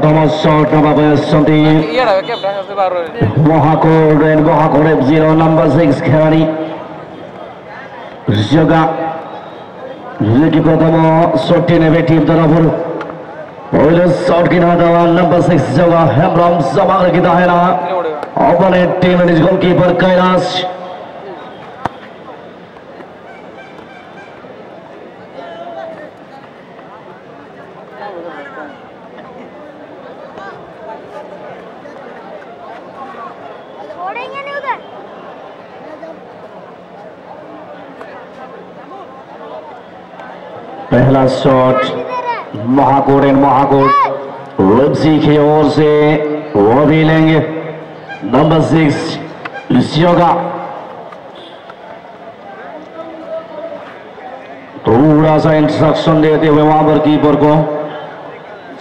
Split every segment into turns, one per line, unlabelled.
Thomas short number 20. Mohakor and Mohakor 0 number 6 Khani. Yoga. Ziki Pratamo short innovative Darapur. Oilers short Kinada number 6 Yoga. Hembram Samar Kitahena. Opponent team and his goalkeeper Kailash. पहला shot महाकोट and महाकोट लिप्सी की ओर से वो भी लेंगे number 6 लिसियोगा थोड़ा सा instruction देते हुए वहां पर कीपर को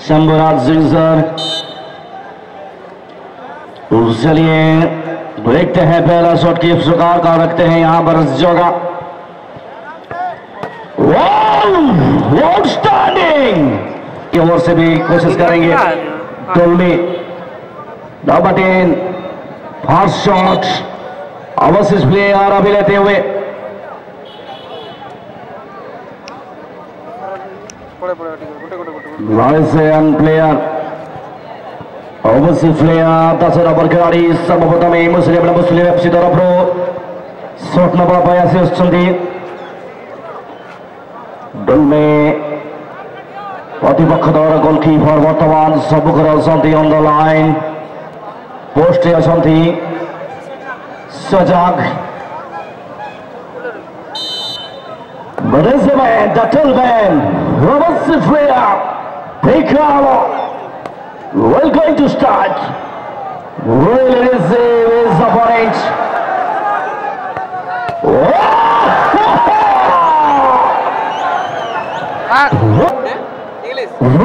शंभुराज सिंह सर चलिए देखते हैं पहला शॉट की स्वीकार कर रखते हैं यहां पर लिसियोगा आउटस्टैंडिंग की ओर से भी कोशिश करेंगे टोलमी नंबर 10 फर्स्ट शॉट अवशिष्ट प्लेयर अभी लेते हुए वाइसन प्लेयर अवशिष्ट प्लेयर 10 नंबर खिलाड़ी सर्वप्रथम मुस्लिम एफसी तरफରୁ शॉट नंबर 82 ଆସିଛନ୍ତି प्रतिपक्ष दल गोलकीपर बर्तमान सबुकर ऑन द लाइन पोस्ट सजाग well going to start really receive his opponent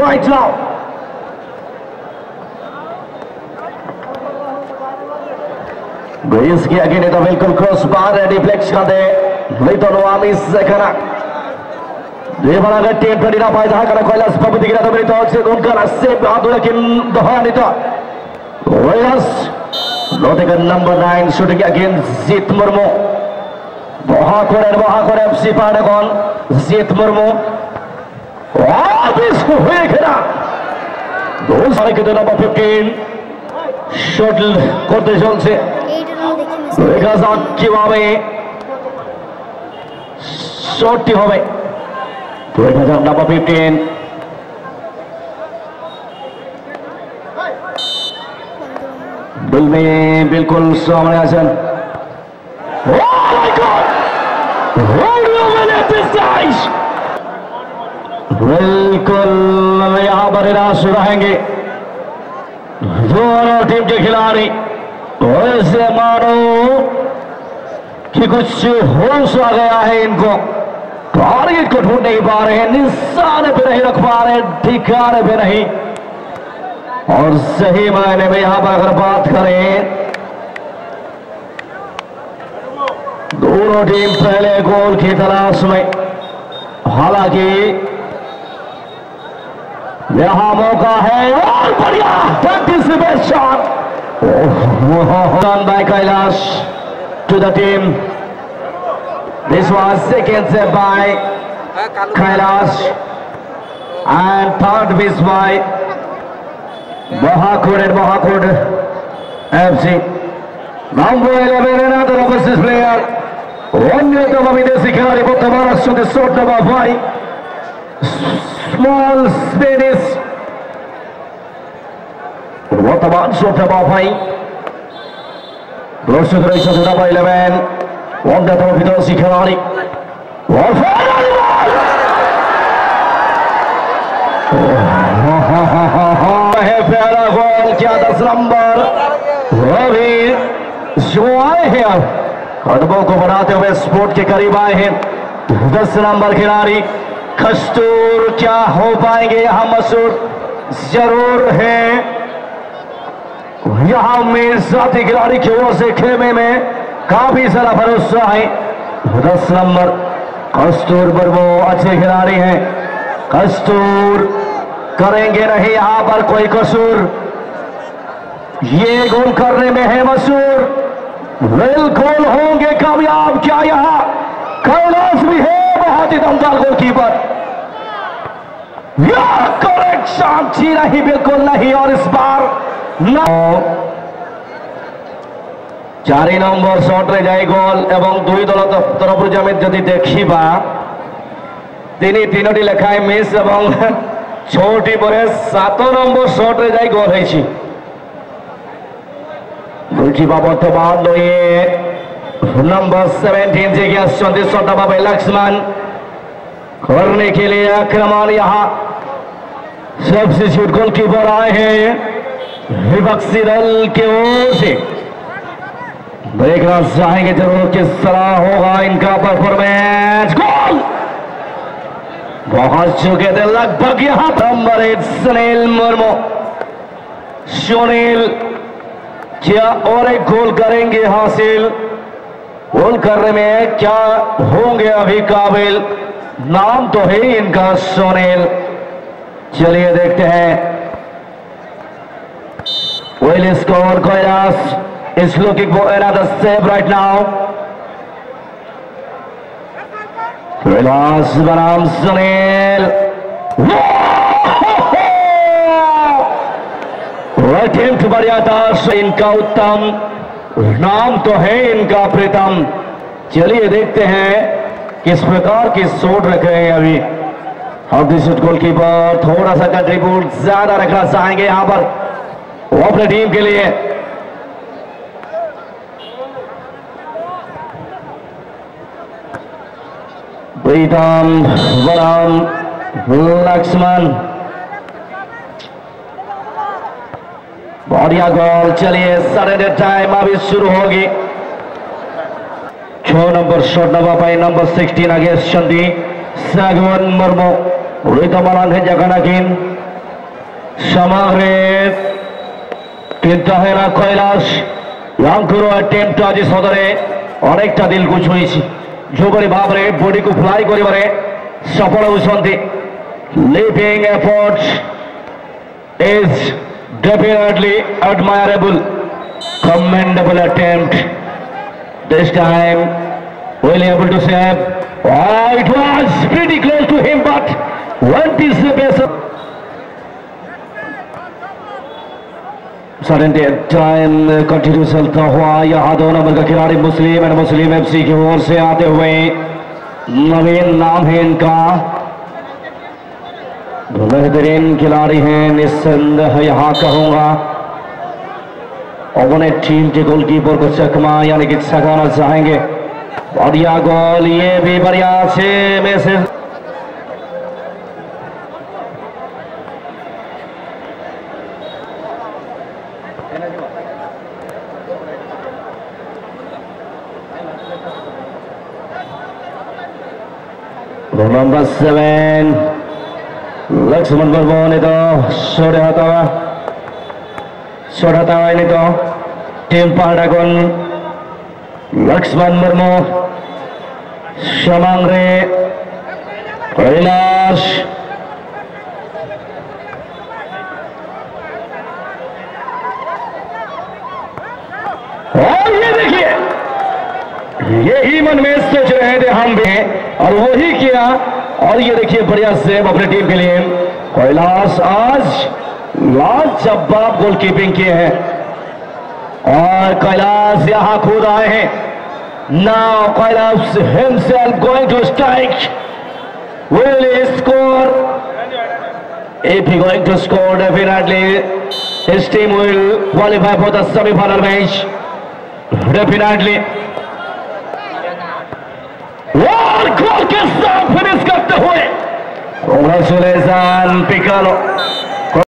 right now base के आगे तो बिल्कुल क्रॉस बार है डिफ्लेक्ट कर दे नहीं तो नवामी से करा ये बड़ा का टीम पर ना पाए जहां का कैलाश बाबू दिख रहा था मेरी तो से उनका रास्ते पे हाथ लेकिन दहा नहीं था वयस लोटे का नंबर 9 शूटिंग अगेंस्ट जीत मुर्मू महाकोर एफसी पाड़ेगन जीत मुर्मू हुए खेला दो सारे के नंबर 15 शॉट करते चलছে দেখা যাক কিভাবে শটটি হবে তো দেখা যাক নাম্বার 15 बिल में बिल्कुल सामने आसन बिल्कुल यहाँ पर निराश रहेंगे दोनों टीम के खिलाड़ी ऐसे मानो कि कुछ होश आ गया है इनको टारगेट को ढूंढ नहीं पा रहे हैं निशाने पे नहीं रख पा रहे ठिकाने पे नहीं और सही मायने में यहां पर अगर बात करें दोनों टीम पहले गोल की तलाश में हालांकि यहां मौका है और बढ़िया shot done by Kailash to the team. This was second set by Kailash and third miss by Mohakor and Mohakor FC. Number 11 another overseas player. One minute of Videsi Khiladi Bottamara to the shot number 5. Small Spanish. वर्तमान shot है बाफाई दर्शक रही है number 11 one the तरफ इधर से खिलाड़ी और फाइनल है पहला गोल क्या 10 नंबर रवि जो आए हैं कदमों को बढ़ाते हुए स्पोर्ट के करीब आए हैं 10 नंबर खिलाड़ी कस्तूर क्या हो पाएंगे यहाँ मसूद जरूर है यहाँ में साथी खिलाड़ी की ओर से खेमे में काफी सारा भरोसा है 10 नंबर कस्तूर मुर्मू अच्छे खिलाड़ी हैं कसूर करेंगे नहीं यहां पर कोई कसूर, ये गोल करने में है मशहूर, बिल्कुल होंगे कामयाब। क्या यहां कैलाश भी है बहुत ही दमदार गोलकीपर, यह करेक्शन थी नहीं, बिल्कुल नहीं। और इस बार 4 नंबर शॉट रे जाए गोल एवं 2 दल तरफ जमी जदि देखा 3 लेखाएं मिस एवं 6टी पर 7 नंबर शॉट रे जाए गोल है। गोलकीपर बर्तमान नंबर 17 जी के लक्ष्मण करने के लिए आक्रमण। यहाँ सब्स्टिट्यूट गोलकीपर आए हैं विपक्षी दल की ओर से, देखना चाहेंगे जरूर किस तरह होगा इनका परफॉर्मेंस। गोल पहुंच चुके थे लगभग यहां नंबर 1 सुनील मुर्मू। सुनील क्या और एक गोल करेंगे हासिल, गोल करने में क्या होंगे अभी काबिल, नाम तो है इनका सुनील। चलिए देखते हैं। Will score Kailash is looking for another save right now. Kailash बनाम सुनील, अटेम्प्ट बढ़िया था इनका, उत्तम नाम तो है इनका प्रीतम। चलिए देखते हैं किस प्रकार की शॉट रख रहे हैं अभी ऑपोजिट गोलकीपर। थोड़ा सा कंट्रीब्यूट ज्यादा रखना चाहेंगे यहां पर वो अपने टीम के लिए। प्रीतम बनाम लक्ष्मण, बढ़िया गोल। चलिए सडन टाइम अभी शुरू होगी। 6 नंबर शॉट नवा पाई नंबर 16 आगे चंदी सागवन मुर्मू रितमान है जगनाकिन समाग्रे किंतु है ना कैलाश यांकुरो अटेम्प्ट आज सदरे अनेकटा दिल को छुईछि जो बड़ी भाव रे बॉडी को फ्लाई करिबारे सफल होसंती। Leaping effort is definitely admirable, commendable attempt. This time well able to save. Oh, it was pretty close to him but went his best. Sudden time continue चलता हुआ यहाँ 2 नंबर का खिलाड़ी मुस्लिम एंड मुस्लिम FC की ओर से आते हुए नवीन नाम है इनका, बेहतरीन खिलाड़ी हैं निस्संदेह यहाँ कहूंगा। अपने टीम के गोलकीपर को चकमा यानी कि छकाना चाहेंगे। बढ़िया गोल, ये भी बढ़िया 6 में से नंबर 7 लक्ष्मण मुर्मू ने तो छोड़ता हुआ नहीं तो टीम पहाड़ागुन लक्ष्मण मुर्मू समांग्रे कैलाश और ये देखिए यही मन में सोच रहे थे हम भी और वही किया। और ये देखिए बढ़िया सेव अपनी टीम के लिए। कैलाश आज लाजवाब गोलकीपिंग किए हैं और कैलाश यहां खुद आए हैं। Now Kailash himself going to strike, will he score? If he going to score definitely his team will qualify for the semifinal match definitely. और गोल के साथ फिनिश करते हुए कांग्रेचुलेशन पिकालो।